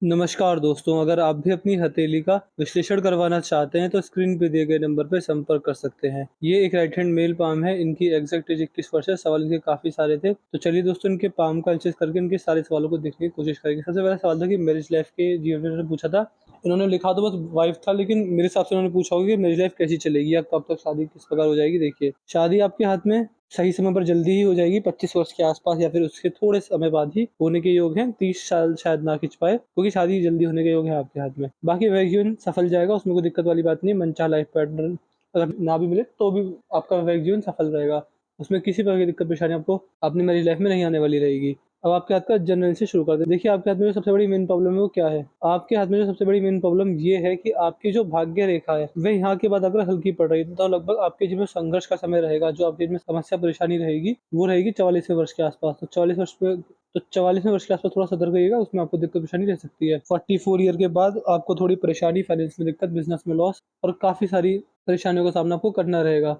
नमस्कार दोस्तों, अगर आप भी अपनी हथेली का विश्लेषण करवाना चाहते हैं तो स्क्रीन पे दिए गए नंबर पर संपर्क कर सकते हैं। ये एक राइट हैंड मेल पाम है। इनकी एग्जैक्ट एज 21 वर्ष है। सवाल इनके काफी सारे थे, तो चलिए दोस्तों इनके पाम का एनालिसिस करके इनके सारे सवालों को देखने की कोशिश करेंगे। सबसे पहला सवाल था कि मैरिज लाइफ के जीवन में इन्होंने पूछा था। इन्होंने लिखा तो बस वाइफ था, लेकिन मेरे हिसाब से उन्होंने पूछा होगा कि मैरिज लाइफ कैसी चलेगी या कब तक शादी किस प्रकार हो जाएगी। देखिए, शादी आपके हाथ में सही समय पर जल्दी ही हो जाएगी, 25 वर्ष के आसपास या फिर उसके थोड़े समय बाद ही होने के योग हैं। 30 साल शायद ना खिंच पाए, क्योंकि शादी जल्दी होने के योग है आपके हाथ में। बाकी वैवाहिक जीवन सफल जाएगा, उसमें कोई दिक्कत वाली बात नहीं है। मनचाहा लाइफ पार्टनर अगर ना भी मिले तो भी आपका वैवाहिक जीवन सफल रहेगा। उसमें किसी प्रकार की दिक्कत परेशानी आपको अपनी मैरिज लाइफ में नहीं आने वाली रहेगी। अब आपके हाथ का जनरल से शुरू करते हैं। देखिए, आपके हाथ में जो सबसे बड़ी मेन प्रॉब्लम है वो क्या है? आपके हाथ में जो सबसे बड़ी मेन प्रॉब्लम ये है कि आपकी जो भाग्य रेखा है वह यहाँ के बाद अगर हल्की पड़ रही है तो लगभग आपके जीवन में संघर्ष का समय रहेगा। जो आपके जीवन में समस्या परेशानी रहेगी वो रहेगी 44वें वर्ष के आसपास। तो 44वें वर्ष के आसपास थोड़ा सतर्क रहिएगा, उसमें आपको दिक्कत परेशानी रह सकती है। 44 ईयर के बाद आपको थोड़ी परेशानी, फाइनेंस में दिक्कत, बिजनेस में लॉस और काफी सारी परेशानियों का सामना आपको करना रहेगा।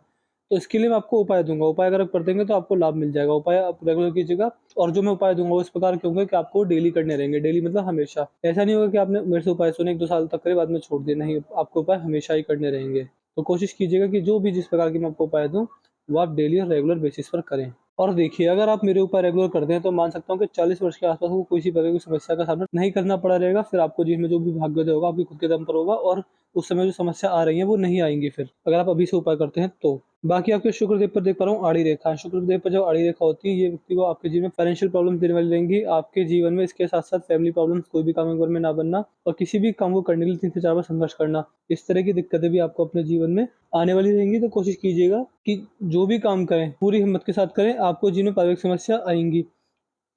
तो इसके लिए मैं आपको उपाय दूंगा। उपाय अगर आप कर देंगे तो आपको लाभ मिल जाएगा। उपाय आप रेगुलर कीजिएगा, और जो मैं उपाय दूंगा वो इस प्रकार के होंगे कि आपको डेली करने रहेंगे। डेली मतलब हमेशा। ऐसा नहीं होगा कि आपने मेरे से उपाय सुने 1-2 साल तक करे बाद में छोड़ दिए। नहीं, आपको उपाय हमेशा ही करने रहेंगे। तो कोशिश कीजिएगा कि जो भी जिस प्रकार की मैं आपको उपाय दूं वो आप डेली और रेगुलर बेसिस पर करें। और देखिए, अगर आप मेरे ऊपर रेगुलर करते हैं तो मान सकता हूँ कि 40 वर्ष के आसपास को कोई सी प्रकार की समस्या का सामना नहीं करना पड़ा रहेगा। फिर आपको जीवन में जो भी भाग्योदय होगा आपके खुद के दम पर होगा, और उस समय जो समस्या आ रही है वो नहीं आएंगी फिर, अगर आप अभी से उपाय करते हैं तो। बाकी आपके शुक्रदेव पर देख पा रहा हूँ आड़ी रेखा है। शुक्रदेव पर जब आड़ी रेखा होती है, ये व्यक्ति को आपके जीवन में फाइनेंशियल प्रॉब्लम देने वाली रहेंगी आपके जीवन में। इसके साथ साथ फैमिली प्रॉब्लम्स, कोई भी काम एक बार में ना बनना और किसी भी काम को करने के लिए 3 से 4 बार संघर्ष करना, इस तरह की दिक्कतें भी आपको अपने जीवन में आने वाली रहेंगी। तो कोशिश कीजिएगा कि जो भी काम करें पूरी हिम्मत के साथ करें। आपको जीवन में पारिवारिक समस्या आएंगी,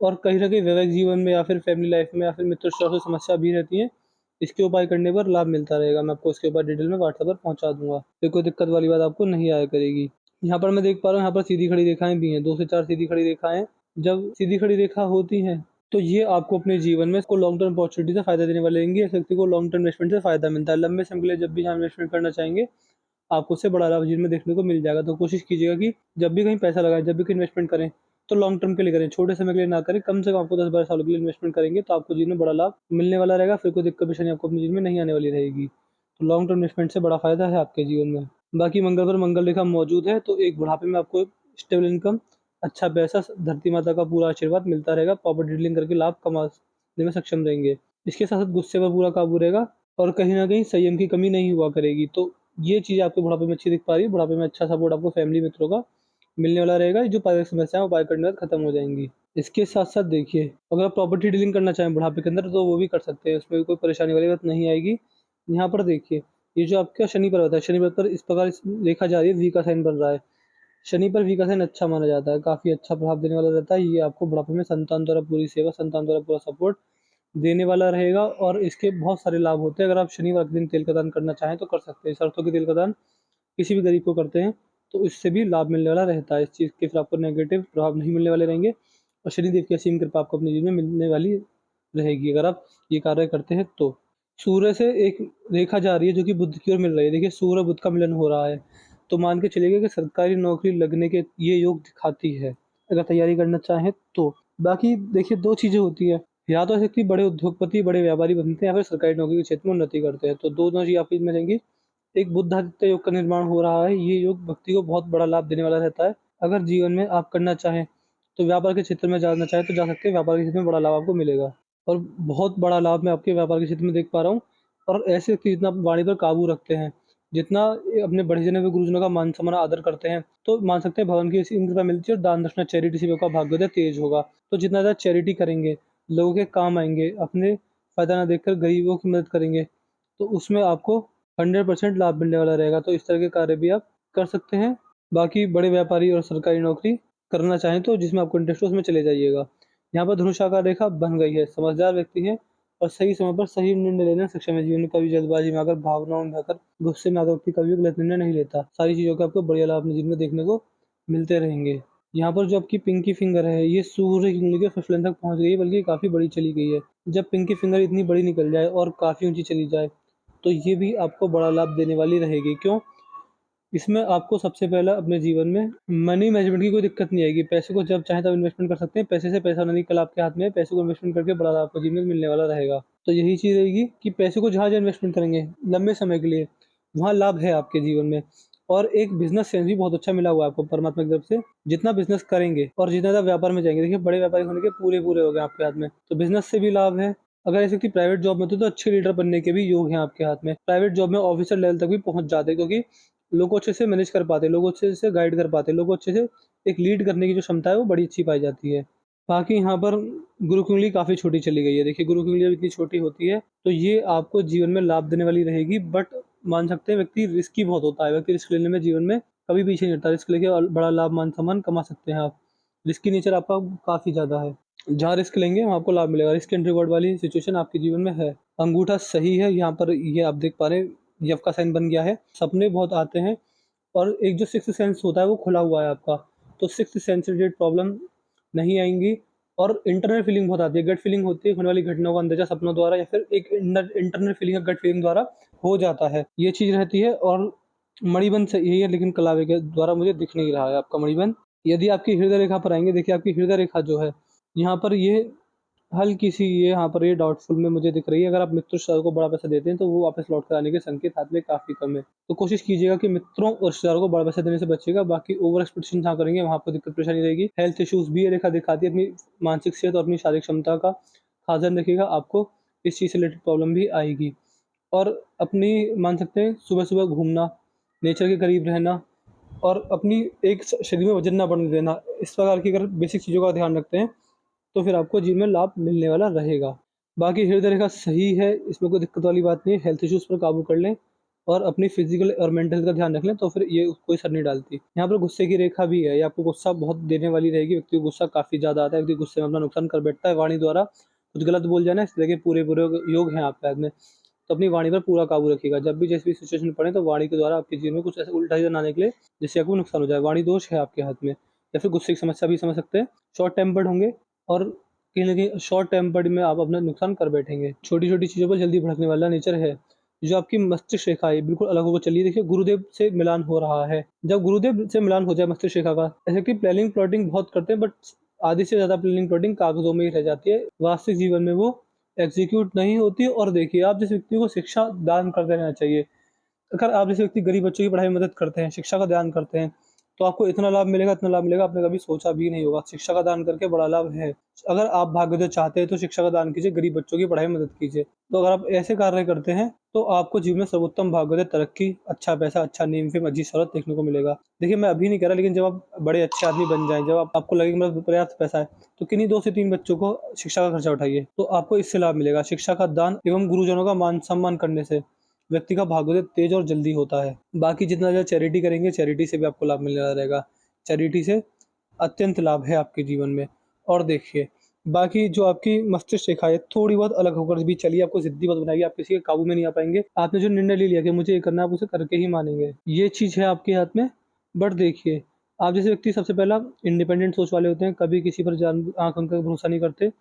और कहीं न कहीं वैवाहिक जीवन में या फिर फैमिली लाइफ में या फिर मित्र से समस्या भी रहती है। इसके उपाय करने पर लाभ मिलता रहेगा। मैं आपको इसके ऊपर डिटेल में व्हाट्सएप पर पहुँचा दूँगा। तो कोई दिक्कत वाली बात आपको नहीं आया करेगी। यहाँ पर मैं देख पा रहा हूँ, यहाँ पर सीधी खड़ी रेखाएँ भी हैं, 2 से 4 सीधी खड़ी रेखाएँ। जब सीधी खड़ी रेखा होती हैं, तो ये आपको अपने जीवन में इसको लॉन्ग टर्म अपॉर्च्युनिटी से फ़ायदा देने वाली रहेंगी। इस व्यक्ति को लॉन्ग टर्म इन्वेस्टमेंट से फ़ायदा मिलता है। लंबे समय के लिए जब भी जहाँ इन्वेस्टमेंट करना चाहेंगे, आपको उससे बड़ा लाभ जीवन में देखने को मिल जाएगा। तो कोशिश कीजिएगा कि जब भी कहीं पैसा लगाएँ, जब भी कहीं इन्वेस्टमेंट करें, तो लॉन्ग टर्म के लिए करें, छोटे समय के लिए ना करें। कम से कम आपको 10-12 सालों के लिए इन्वेस्टमेंट करेंगे तो आपको जीवन में बड़ा लाभ मिलने वाला रहेगा। फिर कोई दिक्कत परेशानी आपको अपने जीवन में नहीं आने वाली रहेगी। तो लॉन्ग टर्म इन्वेस्टमेंट से बड़ा फ़ायदा है आपके जीवन में। बाकी मंगल पर मंगल रेखा मौजूद है, तो एक बुढ़ापे में आपको स्टेबल इनकम, अच्छा पैसा, धरती माता का पूरा आशीर्वाद मिलता रहेगा। प्रॉपर्टी डीलिंग करके लाभ कमाने में सक्षम रहेंगे। इसके साथ-साथ गुस्से पर पूरा काबू रहेगा, और कहीं न कहीं संयम की कमी नहीं हुआ करेगी। तो ये चीज़ आपके बुढ़ापे में अच्छी दिख पा रही है। बुढ़ापे में अच्छा सपोर्ट आपको फैमिली मित्रों का मिलने वाला रहेगा। जो पारिवारिक समस्याएँ उपाय करने के बाद खत्म हो जाएँगी। इसके साथ-साथ देखिए, अगर आप प्रॉपर्टी डीलिंग करना चाहें बुढ़ापे के अंदर तो वो भी कर सकते हैं। उसमें कोई परेशानी वाली बात नहीं आएगी। यहाँ पर देखिए, ये जो आपका शनि पर्वत है, शनि पर्वत पर इस प्रकार देखा जा रही है, वी का साइन बन रहा है। शनि पर वी का साइन अच्छा माना जाता है, काफ़ी अच्छा प्रभाव देने वाला रहता है। ये आपको बुढ़ापे में संतान द्वारा पूरी सेवा, संतान द्वारा पूरा सपोर्ट देने वाला रहेगा, और इसके बहुत सारे लाभ होते हैं। अगर आप शनिवार के दिन तिल का दान करना चाहें तो कर सकते हैं। सरसों के तिल का दान किसी भी गरीब को करते हैं तो इससे भी लाभ मिलने वाला रहता है। इस चीज़ के फिर आपको नेगेटिव प्रभाव नहीं मिलने वाले रहेंगे, और शनिदेव की असीम कृपा आपको अपने जीवन में मिलने वाली रहेगी अगर आप ये कार्य करते हैं तो। सूर्य से एक रेखा जा रही है जो कि बुध की ओर मिल रही है। देखिए, सूर्य बुध का मिलन हो रहा है, तो मान के चलिए कि सरकारी नौकरी लगने के ये योग दिखाती है, अगर तैयारी करना चाहें तो। बाकी देखिए, 2 चीज़ें होती हैं, या तो ऐसे व्यक्ति बड़े उद्योगपति, बड़े व्यापारी बनते हैं, या फिर सरकारी नौकरी के क्षेत्र में उन्नति करते हैं। तो दोनों चीज़ आपकी इसमें रहेंगी। एक बुध-आदित्य योग का निर्माण हो रहा है। ये योग व्यक्ति को बहुत बड़ा लाभ देने वाला रहता है। अगर जीवन में आप करना चाहें, तो व्यापार के क्षेत्र में जाना चाहें तो जा सकते हैं। व्यापार के क्षेत्र में बड़ा लाभ आपको मिलेगा, और बहुत बड़ा लाभ मैं आपके व्यापार के क्षेत्र में देख पा रहा हूँ। और ऐसे व्यक्ति जितना वाणी पर काबू रखते हैं, जितना अपने बड़े जन व गुरुजनों का मान-सम्मान, आदर करते हैं, तो मान सकते हैं भगवान की असीम कृपा मिलती है, और दान दक्षिणा चैरिटी से आपका भाग्योदय तेज होगा। तो जितना ज़्यादा चैरिटी करेंगे, लोगों के काम आएँगे, अपने फ़ायदा ना देखकर गरीबों की मदद करेंगे, तो उसमें आपको 100% लाभ मिलने वाला रहेगा। तो इस तरह के कार्य भी आप कर सकते हैं। बाकी बड़े व्यापारी और सरकारी नौकरी करना चाहें तो जिसमें आपको इंटरेस्ट हो उसमें चले जाइएगा। यहाँ पर धनुषाकार रेखा बन गई है। समझदार व्यक्ति हैं, और सही समय पर सही निर्णय लेने में सक्षम है। जीवन में कभी जल्दबाजी में आकर, भावनाओं में आकर, गुस्से में आकर व्यक्ति कभी भी गलत निर्णय नहीं लेता। सारी चीज़ों के आपको बढ़िया लाभ अपने जीवन में देखने को मिलते रहेंगे। यहाँ पर जो आपकी पिंकी फिंगर है, ये सूर्य की उंगली के फर्स्ट लाइन तक पहुँच गई है, बल्कि काफ़ी बड़ी चली गई है। जब पिंकी फिंगर इतनी बड़ी निकल जाए और काफ़ी ऊँची चली जाए, तो ये भी आपको बड़ा लाभ देने वाली रहेगी। क्यों? इसमें आपको सबसे पहला अपने जीवन में मनी मैनेजमेंट की कोई दिक्कत नहीं आएगी। पैसे को जब चाहें तब इन्वेस्टमेंट कर सकते हैं। पैसे से पैसा होना नहीं, कल आपके हाथ में है, पैसे को इन्वेस्टमेंट करके बड़ा लाभ आपको जीवन में मिलने वाला रहेगा। तो यही चीज़ रहेगी कि पैसे को जहाँ-जहाँ इन्वेस्टमेंट करेंगे लंबे समय के लिए, वहाँ लाभ है आपके जीवन में। और एक बिज़नेस सेंस भी बहुत अच्छा मिला हुआ है आपको परमात्मा की तरफ से। जितना बिज़नेस करेंगे और जितना ज़्यादा व्यापार में जाएँगे, देखिए बड़े व्यापारी होने के पूरे-पूरे हो गए आपके हाथ में। तो बिज़नेस से भी लाभ है। अगर ऐसे व्यक्ति प्राइवेट जॉब में होते तो अच्छे लीडर बनने के भी योग हैं आपके हाथ में। प्राइवेट जॉब में ऑफिसर लेवल तक भी पहुँच जाते, क्योंकि लोगों को अच्छे से मैनेज कर पाते, लोगों को अच्छे से गाइड कर पाते, लोगों को अच्छे से एक लीड करने की जो क्षमता है वो बड़ी अच्छी पाई जाती है। बाकी यहाँ पर गुरु की उँगली काफ़ी छोटी चली गई है। देखिए गुरु की उँगली जब इतनी छोटी होती है तो ये आपको जीवन में लाभ देने वाली रहेगी, बट मान सकते हैं व्यक्ति रिस्की बहुत होता है। व्यक्ति रिस्क लेने में जीवन में कभी पीछे नहीं हटता। रिस्क लेके बड़ा लाभ, मान-सम्मान कमा सकते हैं आप। रिस्की नेचर आपका काफ़ी ज़्यादा है। जहाँ रिस्क लेंगे वहाँ आपको लाभ मिलेगा। रिस्क एंड रिवॉर्ड वाली सिचुएशन आपके जीवन में है। अंगूठा सही है, यहाँ पर ये आप देख पा रहे हैं, यव का साइन बन गया है। सपने बहुत आते हैं और एक जो सिक्स्थ सेंस होता है वो खुला हुआ है आपका। तो सिक्स्थ सेंस से रिलेटेड प्रॉब्लम नहीं आएँगी। और इंटरनल फीलिंग बहुत आती है, गट फीलिंग होती है, होने वाली घटनाओं का अंदाज़ा सपनों द्वारा या फिर एक इंटरनल फीलिंग या गट फीलिंग द्वारा हो जाता है। ये चीज़ रहती है। और मणिबंध सही है, लेकिन कलावे के द्वारा मुझे दिख नहीं रहा है आपका मणिबंध। यदि आपकी हृदय रेखा पर आएँगे, देखिए आपकी हृदय रेखा जो है, यहाँ पर ये हल्की-सी ये यहाँ पर ये डाउटफुल में मुझे दिख रही है। अगर आप मित्र रिश्तेदारों को बड़ा पैसा देते हैं, तो वो वापस लौट कर आने के संकेत हाथ में काफ़ी कम है। तो कोशिश कीजिएगा कि मित्रों और रिश्तेदारों को बड़ा पैसा देने से बचिएगा। बाकी ओवर एक्सपेक्टेशन जहाँ करेंगे, वहाँ आपको दिक्कत परेशानी रहेगी। हेल्थ इश्यूज़ भी ये रेखा दिखाती है। अपनी मानसिक सेहत और अपनी शारीरिक क्षमता का ख़ास ध्यान रखिएगा, आपको इस चीज़ से रिलेटेड प्रॉब्लम भी आएगी। और अपनी मान सकते हैं सुबह-सुबह घूमना, नेचर के करीब रहना और अपनी एक शरीर में वज़न ना बढ़ने देना, इस प्रकार की अगर बेसिक चीज़ों का ध्यान रखते हैं, तो फिर आपको जीवन में लाभ मिलने वाला रहेगा। बाकी हृदय रेखा सही है, इसमें कोई दिक्कत वाली बात नहीं है। हेल्थ इश्यूज़ पर काबू कर लें और अपनी फिज़िकल और मेंटल हेल्थ का ध्यान रख लें, तो फिर ये कोई असर नहीं डालती। यहाँ पर गुस्से की रेखा भी है, ये आपको गुस्सा बहुत देने वाली रहेगी। व्यक्ति को गुस्सा काफ़ी ज़्यादा आता है, व्यक्ति गुस्से में अपना नुकसान कर बैठता है वाणी द्वारा। कुछ गलत बोल जाए ना, इस तरह के पूरे-पूरे योग हैं आपके हाथ में। तो अपनी वाणी पर पूरा काबू रखिएगा। जब भी जैसी भी सिचुएशन पड़े, तो वाणी के द्वारा आपके जीवन में कुछ ऐसा उल्टा-सीधा ना निकले, जिससे आपको नुकसान हो जाए। वाणी दोष है आपके हाथ में, या फिर गुस्से की समस्या भी समझ सकते हैं। शॉर्ट टेम्पर्ड होंगे और कहीं न कहीं शॉर्ट टेम्पर्ड में आप अपना नुकसान कर बैठेंगे। छोटी-छोटी चीज़ों पर जल्दी भड़कने वाला नेचर है। जो आपकी मस्तिष्क रेखा है, बिल्कुल अलग होकर चलिए। देखिए गुरुदेव से मिलान हो रहा है। जब गुरुदेव से मिलान हो जाए मस्तिष्क रेखा का, ऐसे कि प्लानिंग प्लॉटिंग बहुत करते हैं, बट आधी से ज़्यादा प्लानिंग प्लॉटिंग कागज़ों में ही रह जाती है। वास्तविक जीवन में वो एग्ज़ीक्यूट नहीं होती। और देखिए, आप जिस व्यक्ति को शिक्षा दान करते रहना चाहिए। अगर आप जैसे व्यक्ति गरीब बच्चों की पढ़ाई में मदद करते हैं, शिक्षा का दान करते हैं, तो आपको इतना लाभ मिलेगा, आपने कभी सोचा भी नहीं होगा। शिक्षा का दान करके बड़ा लाभ है। अगर आप भाग्योदय चाहते हैं, तो शिक्षा का दान कीजिए, गरीब बच्चों की पढ़ाई में मदद कीजिए। तो अगर आप ऐसे कार्य करते हैं, तो आपको जीवन में सर्वोत्तम भाग्योदय, तरक्की, अच्छा पैसा, अच्छा नेम फेम, अच्छी शोहरत देखने को मिलेगा। देखिए, मैं अभी नहीं कह रहा, लेकिन जब आप बड़े अच्छे आदमी बन जाएँ, जब आपको लगे कि मेरे पास पर्याप्त पैसा है, तो किन्हीं 2 से 3 बच्चों को शिक्षा का खर्चा उठाइए, तो आपको इससे लाभ मिलेगा। शिक्षा का दान एवं गुरुजनों का मान-सम्मान करने से व्यक्ति का भाग्योदय तेज और जल्दी होता है। बाकी जितना ज़्यादा चैरिटी करेंगे, चैरिटी से भी आपको लाभ मिल रहा रहेगा। चैरिटी से अत्यंत लाभ है आपके जीवन में। और देखिए, बाकी जो आपकी मस्तिष्क रेखा है, थोड़ी बहुत अलग होकर भी चलिए, आपको ज़िद्दी मत बनाइए, आप किसी के काबू में नहीं आ पाएँगे। आपने जो निर्णय ले लिया कि मुझे ये करना है, आप उसे करके ही मानेंगे। ये चीज़ है आपके हाथ में। बट देखिए, आप जैसे व्यक्ति सबसे पहला इंडिपेंडेंट सोच वाले होते हैं, कभी किसी पर जान आँख बंद करके भरोसा नहीं करते,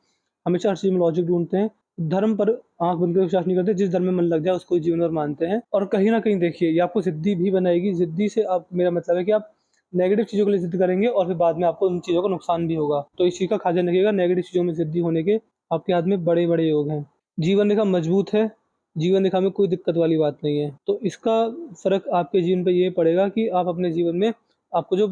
हमेशा हर चीज़ में लॉजिक ढूँढते हैं। धर्म पर आँख बंद करके विश्वास नहीं करते, जिस धर्म में मन लग जाए उसको ही जीवन भर मानते हैं। और कहीं न कहीं देखिए, ये आपको ज़िद्दी भी बनाएगी। ज़िद्दी से आप, मेरा मतलब है कि आप नेगेटिव चीज़ों के लिए ज़िद करेंगे और फिर बाद में आपको उन चीज़ों का नुकसान भी होगा। तो इस चीज़ का ख़ास ध्यान रखिएगा, नेगेटिव चीज़ों में ज़िद्दी होने के आपके हाथ में बड़े-बड़े योग हैं। जीवन रेखा मज़बूत है, जीवन रेखा में कोई दिक्कत वाली बात नहीं है। तो इसका फ़र्क आपके जीवन पे ये पड़ेगा कि आप अपने जीवन में, आपको जो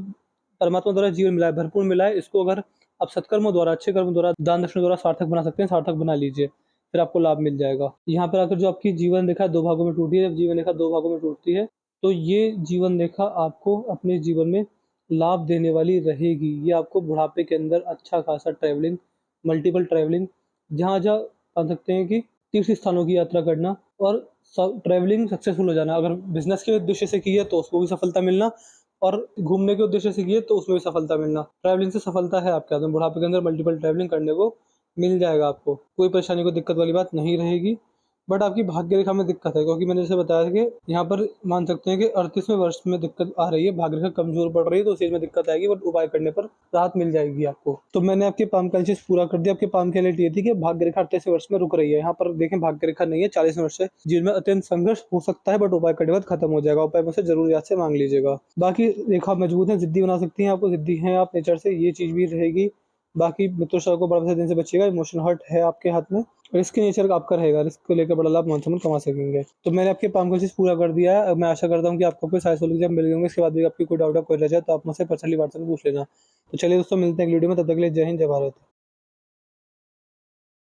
परमात्मा द्वारा जीवन मिला है, भरपूर मिला है, इसको अगर आप सत्कर्मों द्वारा, अच्छे कर्मों द्वारा, दान दक्षिणा द्वारा सार्थक बना सकते हैं, सार्थक बना लीजिए, फिर आपको लाभ मिल जाएगा। यहाँ पर आकर जो आपकी जीवन रेखा 2 भागों में टूटी है, जब जीवन रेखा 2 भागों में टूटती है, तो ये जीवन रेखा आपको अपने जीवन में लाभ देने वाली रहेगी। ये आपको बुढ़ापे के अंदर अच्छा खासा ट्रैवलिंग, मल्टीपल ट्रैवलिंग, जहाँ-जहाँ कह सकते हैं कि तीर्थ स्थानों की यात्रा करना और ट्रैवलिंग सक्सेसफुल हो जाना। अगर बिज़नेस के उद्देश्य से की है, तो उसको भी सफलता मिलना, और घूमने के उद्देश्य से किए तो उसमें भी सफलता मिलना। ट्रैवलिंग से सफलता है आपके हाथ में, बुढ़ापे के अंदर मल्टीपल ट्रैवलिंग करने को मिल जाएगा आपको। कोई परेशानी, कोई दिक्कत वाली बात नहीं रहेगी। बट आपकी भाग्य रेखा में दिक्कत है, क्योंकि मैंने जैसे बताया था कि यहाँ पर मान सकते हैं कि 38वें वर्ष में दिक्कत आ रही है, भाग्य रेखा कमजोर पड़ रही है, तो उस चीज में दिक्कत आएगी, बट उपाय करने पर राहत मिल जाएगी आपको। तो मैंने आपके पाम का चीज पूरा कर दिया। आपके पाम की हालत ये थी कि भाग्य रेखा 38वें वर्ष में रुक रही है। यहाँ पर देखें भाग्य रेखा नहीं है, 40वें वर्ष है, जिनमें अत्यंत संघर्ष हो सकता है, बट उपाय करने के बाद खत्म हो जाएगा। उपाय मुझसे जरूर याद से मांग लीजिएगा। बाकी रेखा मजबूत है, जिद्दी बना सकती है आपको, जिद्दी है आप नेचर से, ये चीज भी रहेगी। बाकी मित्रों को बड़ा दिन से बचिएगा, इमोशनल हर्ट है आपके हाथ में, रिस्क नेचर का आपका रहेगा, रिस्क को लेकर बड़ा लाभ मान कमा सकेंगे। तो मैंने आपके पाम का चीज पूरा कर दिया है। अब मैं आशा करता हूँ कि आपको कोई सारे सोल्यूशन मिल गए होंगे। इसके बाद भी आपकी कोई डाउट कोई रह जाए तो आप मुझसे पर्सनली व्हाट्सएप पूछ लेना। तो चलिए दोस्तों, मिलते हैं अगली वीडियो में, तब तक के लिए जय हिंद, जय भारत।